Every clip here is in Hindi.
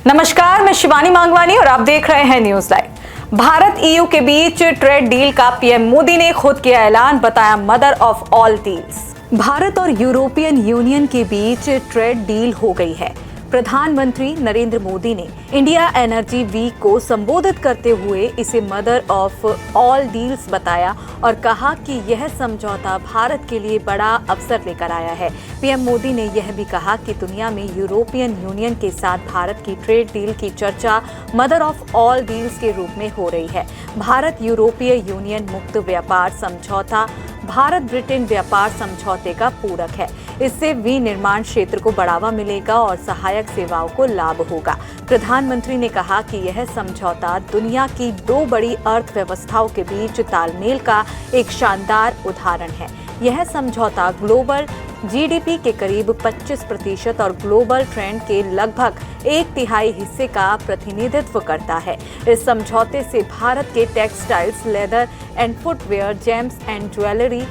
नमस्कार, मैं शिवानी मांगवानी और आप देख रहे हैं न्यूज लाइव। भारत ईयू के बीच ट्रेड डील का पीएम मोदी ने खुद किया ऐलान, बताया mother of all deals. Bharat और यूरोपियन यूनियन के बीच ट्रेड डील हो गई है। प्रधानमंत्री नरेंद्र मोदी ने इंडिया एनर्जी वीक को संबोधित करते हुए इसे मदर ऑफ ऑल डील्स बताया और कहा कि यह समझौता भारत के लिए बड़ा अवसर लेकर आया है। पीएम मोदी ने यह भी कहा कि दुनिया में यूरोपियन यूनियन के साथ भारत की ट्रेड डील की चर्चा मदर ऑफ ऑल डील्स के रूप में हो रही है। भारत यूरोपीय यूनियन मुक्त व्यापार समझौता भारत ब्रिटेन व्यापार समझौते का पूरक है। इससे विनिर्माण क्षेत्र को बढ़ावा मिलेगा और सहायक सेवाओं को लाभ होगा। प्रधानमंत्री ने कहा कि यह समझौता दुनिया की दो बड़ी अर्थव्यवस्थाओं के बीच तालमेल का एक शानदार उदाहरण है। यह समझौता ग्लोबल जीडीपी के करीब 25% और ग्लोबल ट्रेंड के लगभग 1/3 हिस्से का प्रतिनिधित्व करता है। इस समझौते से भारत के textiles, leather and footwear, James and jewellery,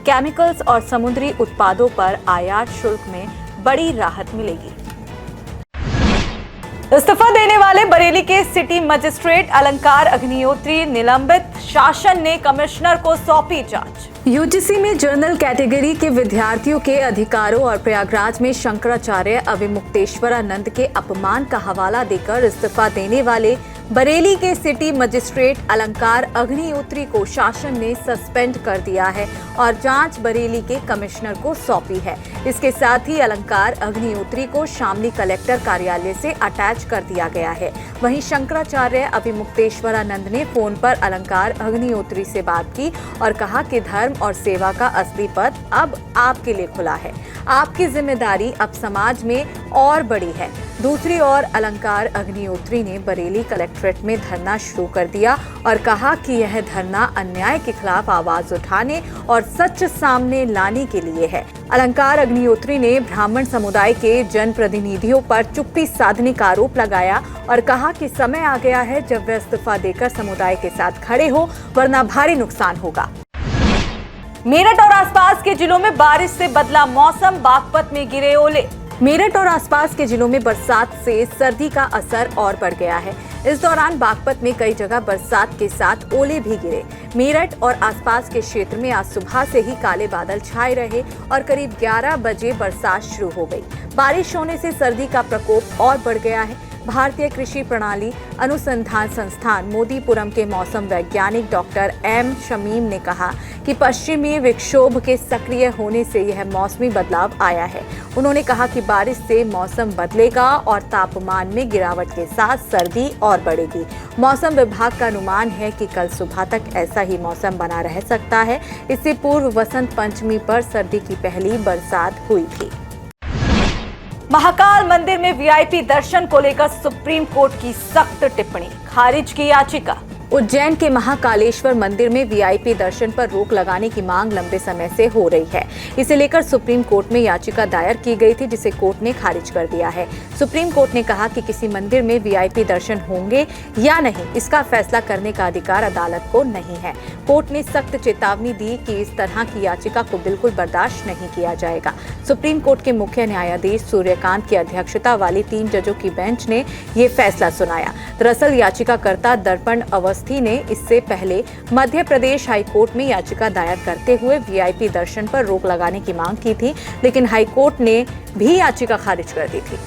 chemicals और समुद्री उत्पादों पर आयात शुल्क में बड़ी राहत मिलेगी। इस्तीफा देने वाले बरेली के सिटी मजिस्ट्रेट अलंकार अग्निहोत्री निलंबित, शासन ने कमिश्नर को सौंपी जांच। यूजीसी में जनरल कैटेगरी के विद्यार्थियों के अधिकारों और प्रयागराज में शंकराचार्य अविमुक्तेश्वरानंद के अपमान का हवाला देकर इस्तीफा देने वाले बरेली के सिटी मजिस्ट्रेट अलंकार अग्निहोत्री को शासन ने सस्पेंड कर दिया है और जांच बरेली के कमिश्नर को सौंपी है। इसके साथ ही अलंकार अग्निहोत्री को शामली कलेक्टर कार्यालय से अटैच कर दिया गया है। वहीं शंकराचार्य अविमुक्तेश्वरानंद ने फोन पर अलंकार अग्निहोत्री से बात की और कहा कि धर्म और सेवा का असली पद अब आपके लिए खुला है। आपकी जिम्मेदारी अब समाज में और बड़ी है। दूसरी ओर अलंकार अग्निहोत्री ने बरेली कलेक्ट्रेट में धरना शुरू कर दिया और कहा कि यह धरना अन्याय के खिलाफ आवाज उठाने और सच सामने लाने के लिए है। अलंकार अग्निहोत्री ने ब्राह्मण समुदाय के जनप्रतिनिधियों पर चुप्पी साधने का आरोप लगाया और कहा कि समय आ गया है जब वे इस्तीफा देकर समुदाय के साथ खड़े हो, वरना भारी नुकसान होगा। मेरठ और आसपास के जिलों में बारिश से बदला मौसम, बागपत में गिरे ओले। मेरठ और आसपास के जिलों में बरसात से सर्दी का असर और बढ़ गया है। इस दौरान बागपत में कई जगह बरसात के साथ ओले भी गिरे। मेरठ और आसपास के क्षेत्र में आज सुबह से ही काले बादल छाए रहे और करीब 11 बजे बरसात शुरू हो गई। बारिश होने से सर्दी का प्रकोप और बढ़ गया है। भारतीय कृषि प्रणाली अनुसंधान संस्थान मोदीपुरम के मौसम वैज्ञानिक डॉक्टर एम शमीम ने कहा कि पश्चिमी विक्षोभ के सक्रिय होने से यह मौसमी बदलाव आया है। उन्होंने कहा कि बारिश से मौसम बदलेगा और तापमान में गिरावट के साथ सर्दी और बढ़ेगी। मौसम विभाग का अनुमान है कि कल सुबह तक ऐसा ही मौसम बना रह सकता है। इससे पूर्व वसंत पंचमी पर सर्दी की पहली बरसात हुई थी। महाकाल मंदिर में वीआईपी दर्शन को लेकर सुप्रीम कोर्ट की सख्त टिप्पणी, खारिज की याचिका। उज्जैन के महाकालेश्वर मंदिर में वीआईपी दर्शन पर रोक लगाने की मांग लंबे समय से हो रही है। इसे लेकर सुप्रीम कोर्ट में याचिका दायर की गई थी, जिसे कोर्ट ने खारिज कर दिया है। सुप्रीम कोर्ट ने कहा कि किसी मंदिर में वीआईपी दर्शन होंगे या नहीं, इसका फैसला करने का अधिकार अदालत को नहीं है। कोर्ट ने सख्त चेतावनी दी कि इस तरह की याचिका को बिल्कुल बर्दाश्त नहीं किया जाएगा। सुप्रीम कोर्ट के मुख्य न्यायाधीश सूर्यकांत की अध्यक्षता वाली 3 जजों की बेंच ने ये फैसला सुनाया। दरअसल याचिकाकर्ता दर्पण अवस्थी ने इससे पहले मध्य प्रदेश हाईकोर्ट में याचिका दायर करते हुए वीआईपी दर्शन पर रोक लगाने की मांग की थी, लेकिन हाईकोर्ट ने भी याचिका खारिज कर दी थी।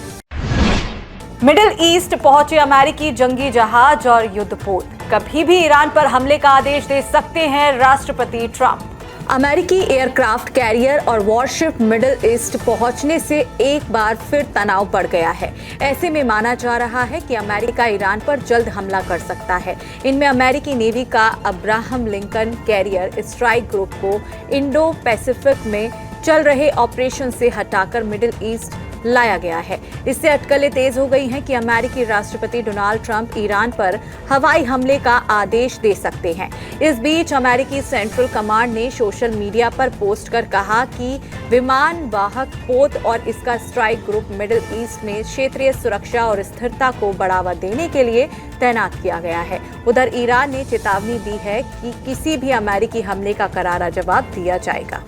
मिडिल ईस्ट पहुंचे अमेरिकी जंगी जहाज और युद्धपोत, कभी भी ईरान पर हमले का आदेश दे सकते हैं राष्ट्रपति ट्रंप। अमेरिकी एयरक्राफ्ट कैरियर और वॉरशिप मिडिल ईस्ट पहुंचने से एक बार फिर तनाव बढ़ गया है। ऐसे में माना जा रहा है कि अमेरिका ईरान पर जल्द हमला कर सकता है। इनमें अमेरिकी नेवी का Abraham Lincoln carrier strike group को इंडो पैसिफिक में चल रहे ऑपरेशन से हटाकर मिडिल ईस्ट लाया गया है। इससे अटकलें तेज हो गई हैं कि अमेरिकी राष्ट्रपति डोनाल्ड ट्रंप ईरान पर हवाई हमले का आदेश दे सकते हैं। इस बीच अमेरिकी सेंट्रल कमांड ने सोशल मीडिया पर पोस्ट कर कहा कि विमान वाहक पोत और इसका स्ट्राइक ग्रुप मिडिल ईस्ट में क्षेत्रीय सुरक्षा और स्थिरता को बढ़ावा देने के लिए तैनात किया गया है। उधर ईरान ने चेतावनी दी है कि किसी भी अमेरिकी हमले का करारा जवाब दिया जाएगा।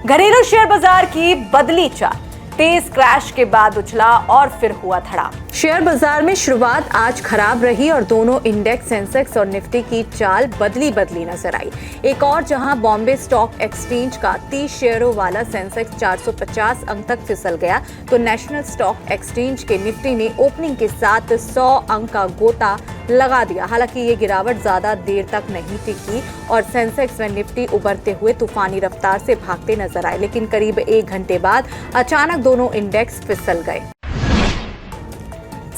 घरेलू शेयर बाजार की बदली चाल, तेज क्रैश के बाद उछला और फिर हुआ धड़ाम। शेयर बाजार में शुरुआत आज खराब रही और दोनों इंडेक्स सेंसेक्स और निफ्टी की चाल बदली नजर आई। एक और जहां बॉम्बे स्टॉक एक्सचेंज का 30 शेयरों वाला सेंसेक्स 450 अंक तक फिसल गया, तो नेशनल स्टॉक एक्सचेंज के निफ्टी ने ओपनिंग के साथ 100 अंक का गोता लगा दिया। हालांकि ये गिरावट ज्यादा देर तक नहीं टिकी और सेंसेक्स व निफ्टी उभरते हुए तूफानी रफ्तार से भागते नजर आए, लेकिन करीब 1 घंटे बाद अचानक दोनों इंडेक्स फिसल गए।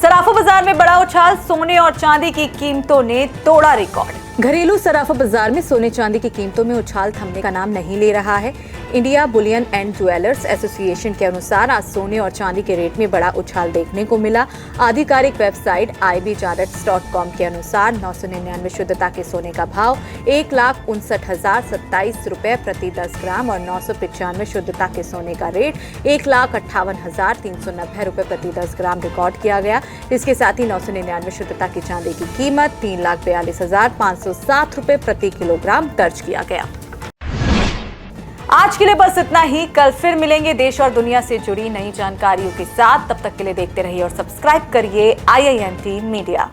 सराफा बाजार में बड़ा उछाल, सोने और चांदी की कीमतों ने तोड़ा रिकॉर्ड। घरेलू सराफा बाजार में सोने चांदी की कीमतों में उछाल थमने का नाम नहीं ले रहा है। India Boolean and jewellers association के अनुसार आज सोने और चांदी के रेट में बड़ा उछाल देखने को मिला। आधिकारिक वेबसाइट ibjarets.com के अनुसार 999 शुद्धता के सोने का भाव 1,59,027 रुपए प्रति 10 ग्राम और 995 शुद्धता के सोने का रेट 1,58,390 रुपए प्रति 10 ग्राम रिकॉर्ड किया गया। इसके साथ ही 999 शुद्धता की चांदी की कीमत 3,42,507 रुपए प्रति किलोग्राम दर्ज किया गया। आज के लिए बस इतना ही। कल फिर मिलेंगे देश और दुनिया से जुड़ी नई जानकारियों के साथ। तब तक के लिए देखते रहिए और सब्सक्राइब करिए IIMT मीडिया।